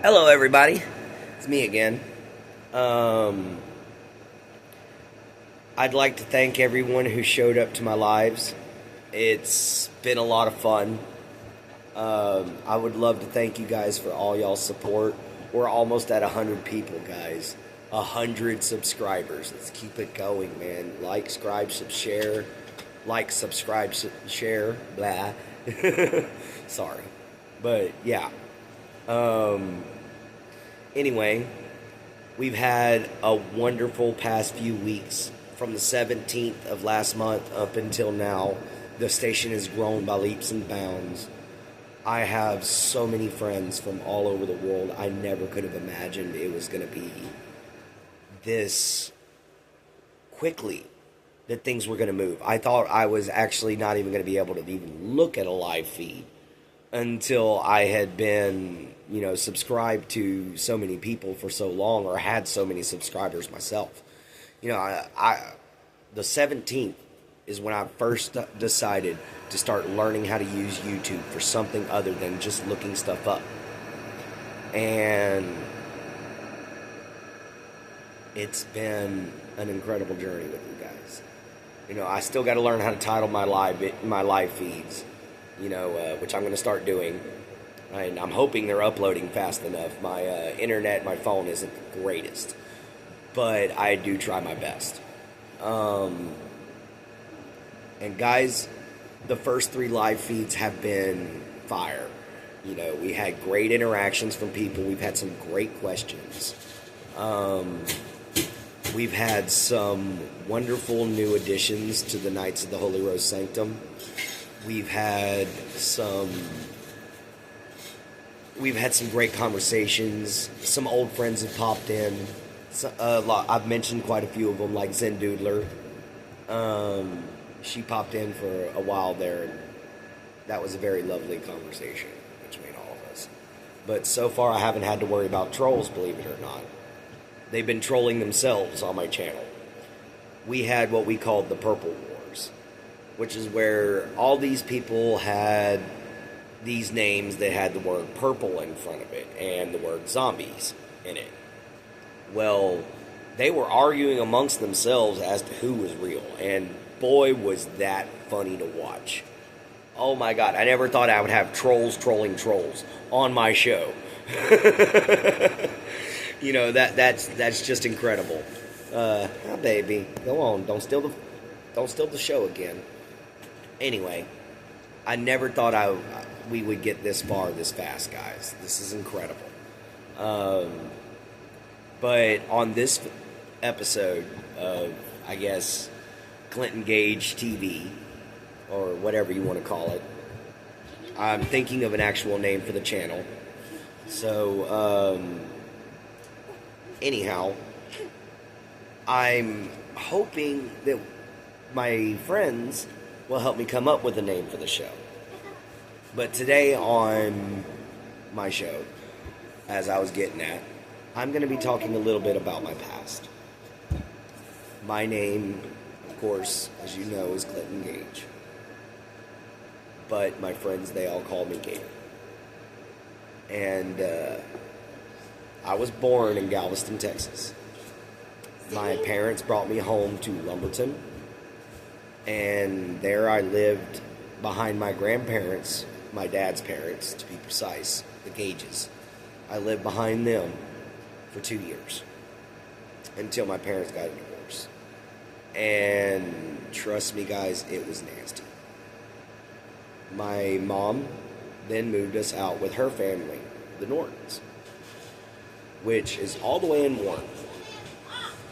Hello, everybody. It's me again. I'd like to thank everyone who showed up to my lives. It's been a lot of fun. I would love to thank you guys for all y'all's support. We're almost at 100 people, guys. 100 subscribers. Let's keep it going, man. Like, subscribe, share. Like, subscribe, share. Blah. Sorry. But, yeah. Anyway, we've had a wonderful past few weeks. From the 17th of last month up until now, the station has grown by leaps and bounds. I have so many friends from all over the world. I never could have imagined it was going to be this quickly that things were going to move. I thought I was actually not even going to be able to even look at a live feed until I had been, subscribed to so many people for so long, or had so many subscribers myself. The 17th is when I first decided to start learning how to use YouTube for something other than just looking stuff up. And it's been an incredible journey with you guys. I still got to learn how to title my live feeds, which I'm going to start doing. And I'm hoping they're uploading fast enough. My internet, my phone isn't the greatest, but I do try my best. And guys, the first 3 live feeds have been fire. We had great interactions from people. We've had some great questions. We've had some wonderful new additions to the Knights of the Holy Rose Sanctum. We've had some great conversations. Some old friends have popped in. I've mentioned quite a few of them, like Zen Doodler. She popped in for a while there, and that was a very lovely conversation between all of us. But so far, I haven't had to worry about trolls, believe it or not. They've been trolling themselves on my channel. We had what we called the Purple Wars, which is where all these people had these names that had the word purple in front of it and the word zombies in it. Well, they were arguing amongst themselves as to who was real, and boy, was that funny to watch. Oh my God, I never thought I would have trolls trolling trolls on my show. That's just incredible. Baby, go on, don't steal the show again. Anyway, I never thought we would get this far this fast, guys. This is incredible. But on this episode of, I guess, Clinton Gage TV, or whatever you want to call it, I'm thinking of an actual name for the channel. So, anyhow, I'm hoping that my friends will help me come up with a name for the show. But today on my show, as I was getting at, I'm going to be talking a little bit about my past. My name, of course, as you know, is Clinton Gage. But my friends, they all call me Gator. And I was born in Galveston, Texas. My parents brought me home to Lumberton. And there I lived behind my grandparents, my dad's parents, to be precise, the Gages. I lived behind them for 2 years until my parents got a divorce. And trust me, guys, it was nasty. My mom then moved us out with her family, the Nortons, which is all the way in Warren,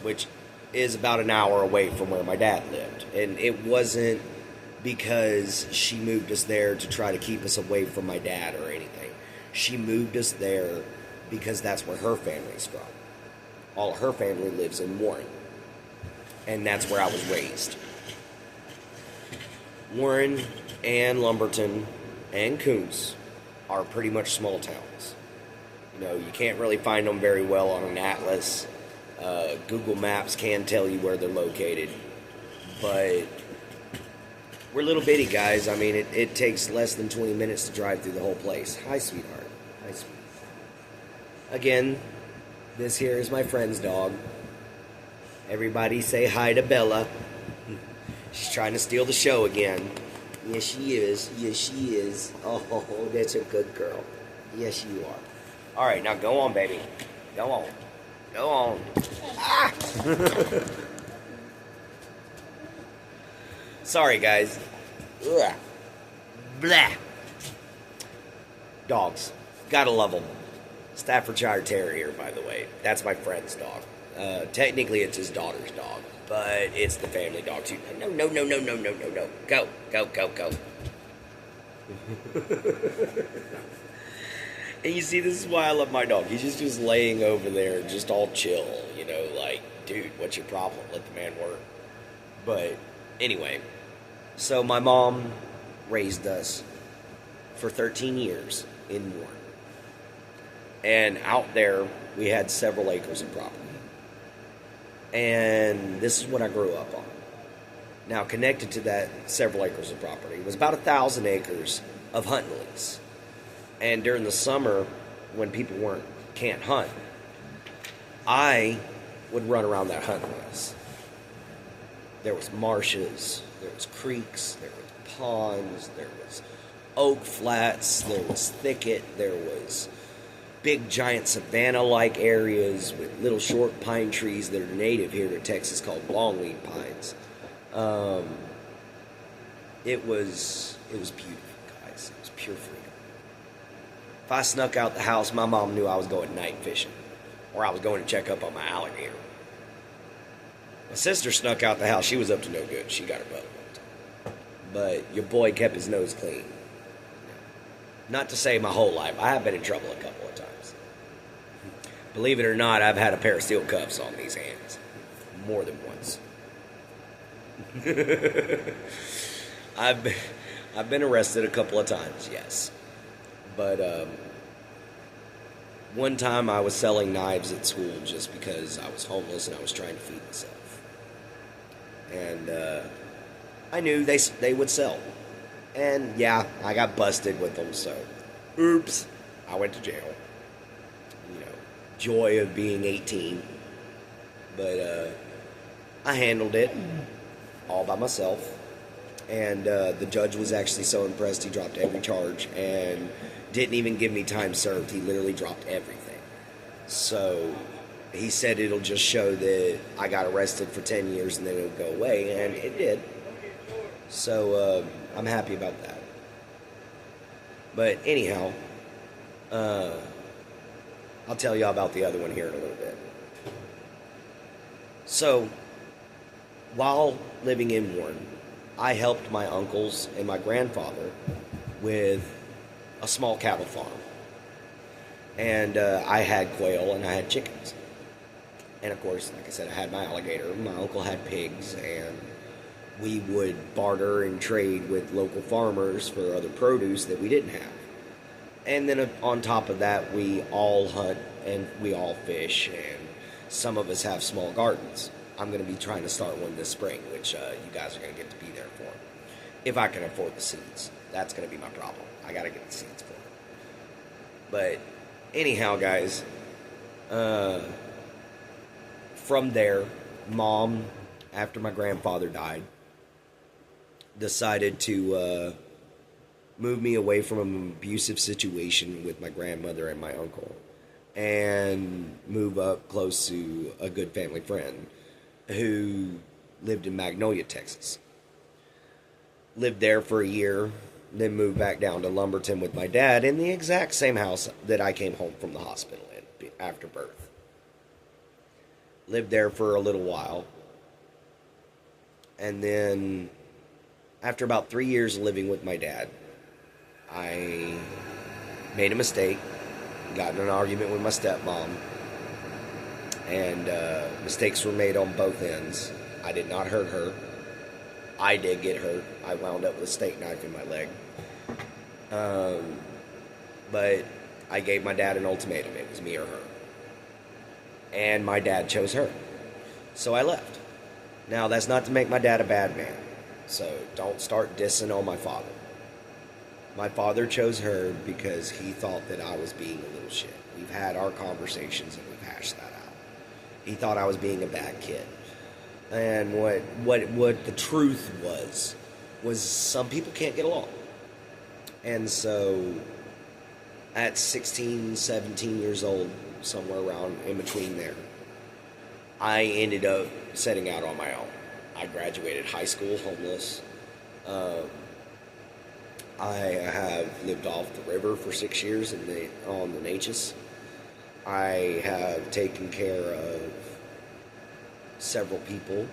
which is about an hour away from where my dad lived. And it wasn't because she moved us there to try to keep us away from my dad or anything. She moved us there because that's where her family's from. All her family lives in Warren. And that's where I was raised. Warren and Lumberton and Coons are pretty much small towns. You can't really find them very well on an atlas. Google Maps can tell you where they're located. But we're little bitty, guys. I mean, it takes less than 20 minutes to drive through the whole place. Hi, sweetheart. Hi, sweetheart. Again, this here is my friend's dog. Everybody say hi to Bella. She's trying to steal the show again. Yes, she is. Yes, she is. Oh, that's a good girl. Yes, you are. All right, now go on, baby. Go on. Go on. Ah! Sorry, guys. Ugh. Blah. Dogs. Gotta love them. Staffordshire Terrier, by the way. That's my friend's dog. Technically, it's his daughter's dog, but it's the family dog too. No, no, no, no, no, no, no, no. Go, go, go, go. And you see, this is why I love my dog. He's just laying over there, just all chill, you know, like, dude, what's your problem? Let the man work. But anyway, so my mom raised us for 13 years in Warren. And out there, we had several acres of property. And this is what I grew up on. Now, connected to that several acres of property was about 1,000 acres of hunting lease. And during the summer, when people can't hunt, I would run around that hunting lease. There was marshes, there was creeks, there was ponds, there was oak flats, there was thicket, there was big giant savanna-like areas with little short pine trees that are native here to Texas called longweed pines. It was beautiful, guys. It was pure freedom. If I snuck out the house, my mom knew I was going night fishing, or I was going to check up on my alligator. My sister snuck out the house. She was up to no good. She got her butt whooped. But your boy kept his nose clean. Not to say my whole life. I have been in trouble a couple of times. Believe it or not, I've had a pair of steel cuffs on these hands. More than once. I've been arrested a couple of times, yes. But one time I was selling knives at school just because I was homeless and I was trying to feed myself. And I knew they would sell. And yeah, I got busted with them, so oops, I went to jail. You know, joy of being 18. But I handled it all by myself. And the judge was actually so impressed he dropped every charge and didn't even give me time served. He literally dropped everything. So he said it'll just show that I got arrested for 10 years and then it'll go away, and it did. So I'm happy about that. But anyhow, I'll tell y'all about the other one here in a little bit. So while living in Warren, I helped my uncles and my grandfather with a small cattle farm. And I had quail and I had chickens. And of course, like I said, I had my alligator. My uncle had pigs, and we would barter and trade with local farmers for other produce that we didn't have. And then on top of that, we all hunt and we all fish, and some of us have small gardens. I'm going to be trying to start one this spring, which you guys are going to get to be there for. If I can afford the seeds. That's going to be my problem. I got to get the seeds for it. But anyhow, guys, from there, Mom, after my grandfather died, decided to move me away from an abusive situation with my grandmother and my uncle and move up close to a good family friend who lived in Magnolia, Texas. Lived there for a year, then moved back down to Lumberton with my dad in the exact same house that I came home from the hospital in after birth. Lived there for a little while. And then, after about 3 years of living with my dad, I made a mistake, got in an argument with my stepmom, and mistakes were made on both ends. I did not hurt her. I did get hurt. I wound up with a steak knife in my leg. But I gave my dad an ultimatum. It was me or her. And my dad chose her. So I left. Now, that's not to make my dad a bad man. So don't start dissing on my father. My father chose her because he thought that I was being a little shit. We've had our conversations and we've hashed that out. He thought I was being a bad kid. And what the truth was some people can't get along. And so at 16, 17 years old, somewhere around in between there, I ended up setting out on my own. I graduated high school homeless. I have lived off the river for 6 years on the Natchez. I have taken care of several people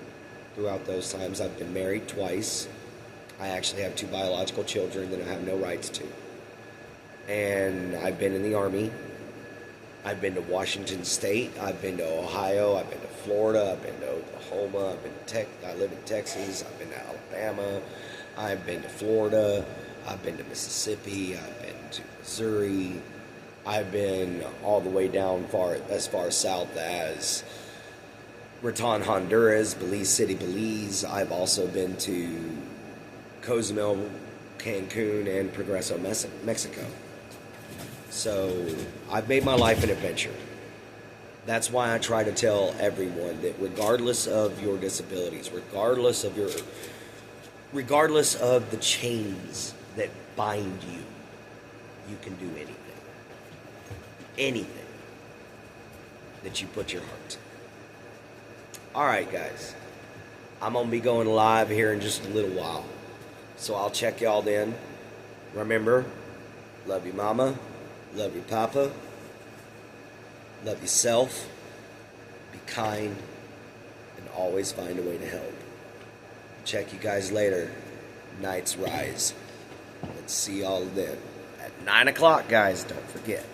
throughout those times. I've been married twice. I actually have 2 biological children that I have no rights to. And I've been in the Army. I've been to Washington State. I've been to Ohio. I've been to Florida. I've been to Oklahoma. I live in Texas. I've been to Alabama. I've been to Florida. I've been to Mississippi. I've been to Missouri. I've been all the way down as far south as Raton, Honduras, Belize City, Belize. I've also been to Cozumel, Cancun, and Progreso, Mexico. So I've made my life an adventure. That's why I try to tell everyone that regardless of your disabilities, regardless of the chains that bind you, you can do anything. Anything that you put your heart to. Alright, guys. I'm going to be going live here in just a little while. So I'll check y'all then. Remember, love you mama, love you papa, love yourself, be kind, and always find a way to help. Check you guys later. Nights rise. Let's see y'all then. At 9 o'clock, guys. Don't forget.